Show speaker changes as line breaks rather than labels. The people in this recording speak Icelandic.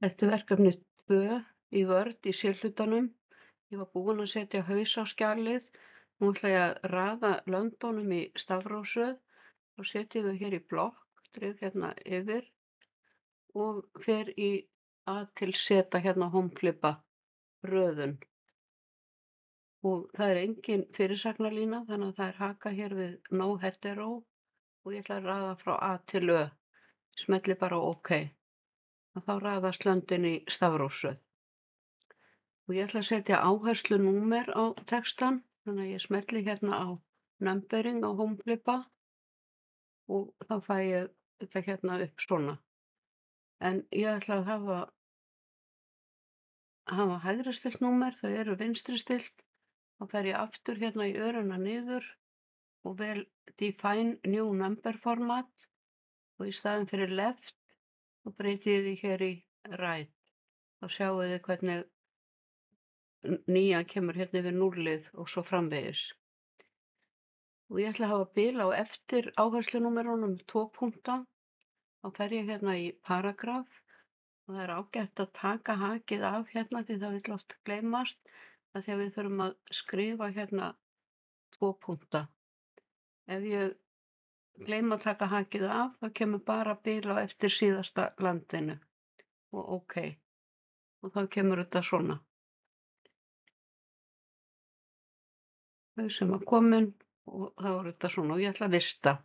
Þetta er verkefni 2 í Word í C-hlutanum. Ég var búin að setja haus á skjalið. Nú ætla ég að raða löndunum í stafrófsröð og setja þau hér í blokk, dreg hérna yfir og fer í A til Z hérna hómflipa röðun. Og það er engin fyrirsagnarlína þannig að það er haka hér við no hetero og ég ætla að raða frá A til Ö. Smelli bara á OK. Og þá raðast löndin í stafrófsröð. Og ég ætla að setja áherslunúmer á textann, þannig að ég smelli hérna á numbering á hómflipa og þá fæ ég þetta hérna upp svona. En ég ætla að hafa hægri stillt númer, þau eru vinstri stillt. Þá fer ég aftur hérna í öruna niður og vel Define New Number Format og í staðinn fyrir Left og breyti ég því hér í Right. Þá sjáu þið hvernig nýjan kemur hérna yfir núllið og svo framvegis. Og ég ætla að hafa bil á eftir áherslunúmerunum 2 punkta. Þá fer ég hérna í paragraf og það er ágætt að taka hakið af hérna því það vill oft gleymast af því að við þurfum að skrifa hérna 2 punkta. Ef ég gleymi að taka hakið af þá kemur bara bil á eftir síðasta landinu og OK. Og þá kemur þetta svona. Þau sem að komin og þá er þetta svona og ég ætla að vista.